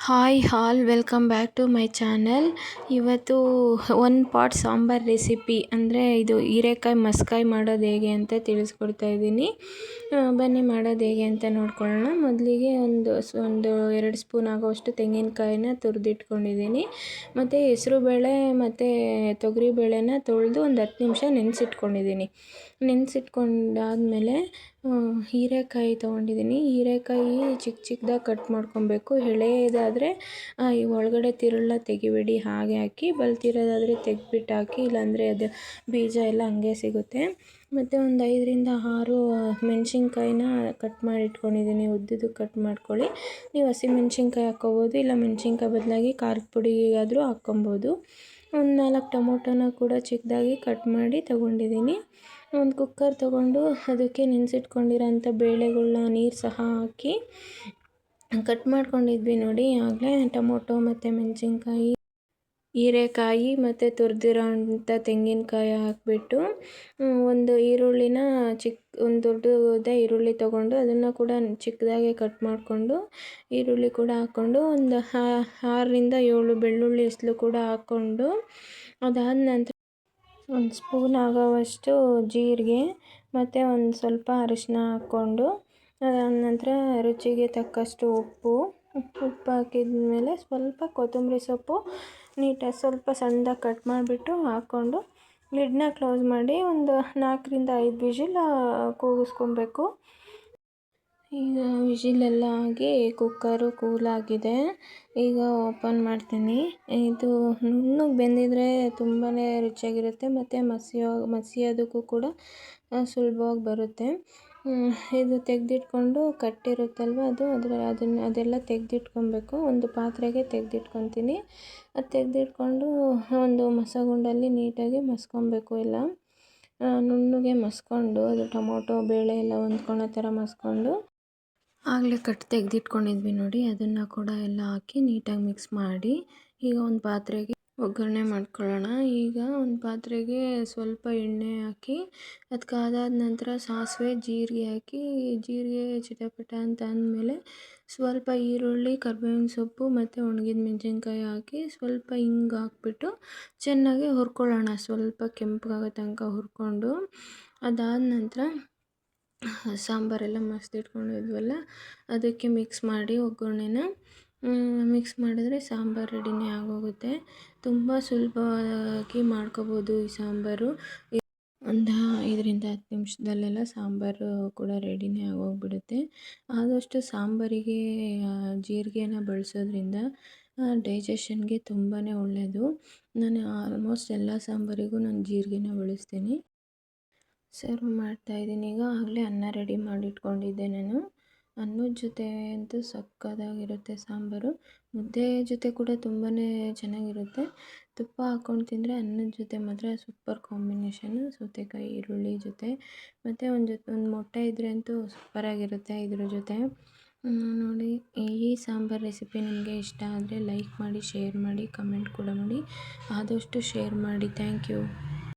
Hi all welcome back to my channel. ಇವತ್ತು one pot sambar recipe ಅಂದರೆ ಇದು ಹೀರೆಕಾಯಿ ಮಸ್ಕಾಯಿ ಮಾಡೋದು ಹೇಗೆ ಅಂತ ತಿಳಿಸ್ಕೊಡ್ತಾ ಇದ್ದೀನಿ. ಬನ್ನಿ ಮಾಡೋದು ಹೇಗೆ ಅಂತ ನೋಡ್ಕೊಳ್ಳೋಣ. ಮೊದಲಿಗೆ ಒಂದು 2 ಸ್ಪೂನ್ ಆಗೋಷ್ಟು ತೆಂಗಿನಕಾಯಿನ ತುರಿದಿಟ್ಕೊಂಡಿದ್ದೀನಿ. ಮತ್ತು ಹೆಸರುಬೇಳೆ ಮತ್ತು ತೊಗರಿಬೇಳೆನ ತೊಳೆದು ಒಂದು 10 ನಿಮಿಷ ನೆನೆಸಿಟ್ಕೊಂಡಿದ್ದೀನಿ. ನೆನೆಸಿಟ್ಕೊಂಡಾದ್ಮೇಲೆ ಹೀರೆಕಾಯಿ ತೊಗೊಂಡಿದ್ದೀನಿ. ಹೀರೆಕಾಯಿ ಚಿಕ್ಕದಾಗಿ ಕಟ್ ಮಾಡ್ಕೊಬೇಕು. ಎಳೆಯದಾದರೆ ಈ ಒಳಗಡೆ ತಿರುಳನ್ನ ತೆಗಿಬೇಡಿ, ಹಾಗೆ ಹಾಕಿ. ಬಲ್ತಿರೋದಾದರೆ ತೆಗೆದ್ಬಿಟ್ಟು ಹಾಕಿ, ಇಲ್ಲಾಂದರೆ ಅದು ಬೀಜ ಎಲ್ಲ ಹಂಗೆ ಸಿಗುತ್ತೆ. ಮತ್ತು ಒಂದು 5ರಿಂದ 6 ಮೆಣಸಿನ್ಕಾಯಿನ ಕಟ್ ಮಾಡಿ ಇಟ್ಕೊಂಡಿದ್ದೀನಿ. ಉದ್ದುದಕ್ಕೆ ಕಟ್ ಮಾಡ್ಕೊಳ್ಳಿ. ನೀವು ಹಸಿಮೆಣ್ಸಿನ್ಕಾಯಿ ಹಾಕ್ಕೋಬೋದು, ಇಲ್ಲ ಮೆಣಸಿನ್ಕಾಯಿ ಬದಲಾಗಿ ಖಾರದ ಪುಡಿ ಆದರೂ ಹಾಕ್ಕೊಬೋದು. ಒಂದು 4 ಟೊಮೊಟೊನ ಕೂಡ ಚಿಕ್ಕದಾಗಿ ಕಟ್ ಮಾಡಿ ತೊಗೊಂಡಿದ್ದೀನಿ. ಒಂದು ಕುಕ್ಕರ್ ತೊಗೊಂಡು ಅದಕ್ಕೆ ನೆನೆಸಿಟ್ಕೊಂಡಿರೋಂಥ ಬೇಳೆಗಳ್ನ ನೀರು ಸಹ ಹಾಕಿ ಕಟ್ ಮಾಡ್ಕೊಂಡಿದ್ವಿ ನೋಡಿ ಆಗಲೇ ಟೊಮೊಟೊ ಮತ್ತು ಮೆಣಸಿನ್ಕಾಯಿ, ಹೀರೆಕಾಯಿ ಮತ್ತು ತುರಿದಿರೋ ಅಂಥ ತೆಂಗಿನಕಾಯಿ ಹಾಕಿಬಿಟ್ಟು ಒಂದು ಈರುಳ್ಳಿನ ಒಂದು ದೊಡ್ಡದ ಈರುಳ್ಳಿ ತೊಗೊಂಡು ಅದನ್ನು ಕೂಡ ಚಿಕ್ಕದಾಗಿ ಕಟ್ ಮಾಡಿಕೊಂಡು ಈರುಳ್ಳಿ ಕೂಡ ಹಾಕ್ಕೊಂಡು ಒಂದು 6ರಿಂದ 7 ಬೆಳ್ಳುಳ್ಳಿ ಹೆಸಳು ಕೂಡ ಹಾಕ್ಕೊಂಡು, ಅದಾದ ನಂತರ ಒಂದು ಸ್ಪೂನ್ ಆಗೋವಷ್ಟು ಜೀರಿಗೆ ಮತ್ತು ಒಂದು ಸ್ವಲ್ಪ ಅರಿಶಿನ ಹಾಕ್ಕೊಂಡು, ಅದಾದ ನಂತರ ರುಚಿಗೆ ತಕ್ಕಷ್ಟು ಉಪ್ಪು ಹಾಕಿದ ಮೇಲೆ ಸ್ವಲ್ಪ ಕೊತ್ತಂಬರಿ ಸೊಪ್ಪು ನೀಟಾಗಿ ಸ್ವಲ್ಪ ಸಣ್ಣದಾಗಿ ಕಟ್ ಮಾಡಿಬಿಟ್ಟು ಹಾಕ್ಕೊಂಡು ಲಿಡ್ನ ಕ್ಲೋಸ್ ಮಾಡಿ ಒಂದು 4ರಿಂದ 5 ವಿಷಿಲ್ ಕೂಗಿಸ್ಕೊಬೇಕು. ಈಗ ವಿಷಿಲೆಲ್ಲ ಆಗಿ ಕುಕ್ಕರು ಕೂಲಾಗಿದೆ. ಈಗ ಓಪನ್ ಮಾಡ್ತೀನಿ. ಇದು ನುಣ್ಣಗೆ ಬೆಂದಿದ್ರೆ ತುಂಬಾ ರುಚಿಯಾಗಿರುತ್ತೆ ಮತ್ತು ಮಸಿಯೋದಕ್ಕೂ ಕೂಡ ಸುಲಭವಾಗಿ ಬರುತ್ತೆ. ಇದು ತೆಗೆದಿಟ್ಕೊಂಡು ಕಟ್ಟಿರುತ್ತಲ್ವ ಅದೆಲ್ಲ ತೆಗೆದಿಟ್ಕೊಬೇಕು. ಒಂದು ಪಾತ್ರೆಗೆ ತೆಗೆದಿಟ್ಕೊತೀನಿ. ಅದು ತೆಗೆದಿಟ್ಕೊಂಡು ಒಂದು ಮಸಗುಂಡಲ್ಲಿ ನೀಟಾಗಿ ಮಸ್ಕೊಬೇಕು. ಎಲ್ಲ ನುಣ್ಣಗೆ ಮಸ್ಕೊಂಡು ಅದು ಟೊಮೊಟೊ ಬೇಳೆ ಎಲ್ಲ ಹೊಂದ್ಕೊಳ್ಳೋ ಥರ ಮಸ್ಕೊಂಡು, ಆಗಲೇ ತೆಗೆದಿಟ್ಕೊಂಡಿದ್ವಿ ನೋಡಿ, ಅದನ್ನು ಕೂಡ ಎಲ್ಲ ಹಾಕಿ ನೀಟಾಗಿ ಮಿಕ್ಸ್ ಮಾಡಿ ಈಗ ಒಂದು ಪಾತ್ರೆಗೆ ಒಗ್ಗರಣೆ ಮಾಡ್ಕೊಳ್ಳೋಣ. ಈಗ ಒಂದು ಪಾತ್ರೆಗೆ ಸ್ವಲ್ಪ ಎಣ್ಣೆ ಹಾಕಿ ಅದಕ್ಕಾದಾದ ನಂತರ ಸಾಸಿವೆ ಜೀರಿಗೆ ಹಾಕಿ, ಜೀರಿಗೆ ಚಿಟಪಟ ಅಂತ ಅಂದಮೇಲೆ ಸ್ವಲ್ಪ ಈರುಳ್ಳಿ, ಕರ್ಬೇವಿನ ಸೊಪ್ಪು ಮತ್ತು ಒಣಗಿದ ಮೆಣಸಿನ್ಕಾಯಿ ಹಾಕಿ ಸ್ವಲ್ಪ ಹಿಂಗೆ ಹಾಕ್ಬಿಟ್ಟು ಚೆನ್ನಾಗಿ ಹುರ್ಕೊಳ್ಳೋಣ. ಸ್ವಲ್ಪ ಕೆಂಪಗಾಗೋ ತನಕ ಹುರ್ಕೊಂಡು, ಅದಾದ ನಂತರ ಸಾಂಬಾರೆಲ್ಲ ಮಸ್ತಿಟ್ಕೊಂಡಿದ್ವಲ್ಲ ಅದಕ್ಕೆ ಮಿಕ್ಸ್ ಮಾಡಿ ಒಗ್ಗರಣೆನ ಮಿಕ್ಸ್ ಮಾಡಿದ್ರೆ ಸಾಂಬಾರು ರೆಡಿನೇ ಆಗೋಗುತ್ತೆ. ತುಂಬ ಸುಲಭವಾಗಿ ಮಾಡ್ಕೋಬೋದು ಈ ಸಾಂಬಾರು. ಒಂದು 5ರಿಂದ 10 ನಿಮಿಷದಲ್ಲೆಲ್ಲ ಸಾಂಬಾರು ಕೂಡ ರೆಡಿನೇ ಆಗೋಗ್ಬಿಡುತ್ತೆ. ಆದಷ್ಟು ಸಾಂಬಾರಿಗೆ ಜೀರಿಗೆನ ಬಳಸೋದ್ರಿಂದ ಡೈಜೆಷನ್ಗೆ ತುಂಬಾ ಒಳ್ಳೆಯದು. ನಾನು ಆಲ್ಮೋಸ್ಟ್ ಎಲ್ಲ ಸಾಂಬಾರಿಗೂ ನಾನು ಜೀರಿಗೆನ ಬಳಸ್ತೀನಿ. ಸರ್ವ್ ಮಾಡ್ತಾಯಿದ್ದೀನಿ. ಈಗ ಆಗಲೇ ಅನ್ನ ರೆಡಿ ಮಾಡಿಟ್ಕೊಂಡಿದ್ದೆ ನಾನು. ಅನ್ನದ ಜೊತೆ ಅಂತೂ ಸಕ್ಕತ್ತಾಗಿರುತ್ತೆ ಸಾಂಬಾರು. ಮುದ್ದೆ ಜೊತೆ ಕೂಡ ತುಂಬಾ ಚೆನ್ನಾಗಿರುತ್ತೆ. ತುಪ್ಪ ಹಾಕ್ಕೊಂಡು ತಿಂದರೆ ಅನ್ನದ ಜೊತೆ ಮಾತ್ರ ಸೂಪರ್ ಕಾಂಬಿನೇಷನು. ಸೌತೆಕಾಯಿ ಈರುಳ್ಳಿ ಜೊತೆ ಮತ್ತು ಒಂದು ಮೊಟ್ಟೆ ಇದ್ದರೆ ಅಂತೂ ಸೂಪರಾಗಿರುತ್ತೆ ಇದ್ರ ಜೊತೆ. ನೋಡಿ, ಈ ಸಾಂಬಾರು ರೆಸಿಪಿ ನಿಮಗೆ ಇಷ್ಟ ಆದರೆ ಲೈಕ್ ಮಾಡಿ, ಶೇರ್ ಮಾಡಿ, ಕಮೆಂಟ್ ಕೂಡ ಮಾಡಿ. ಆದಷ್ಟು ಶೇರ್ ಮಾಡಿ. Thank you.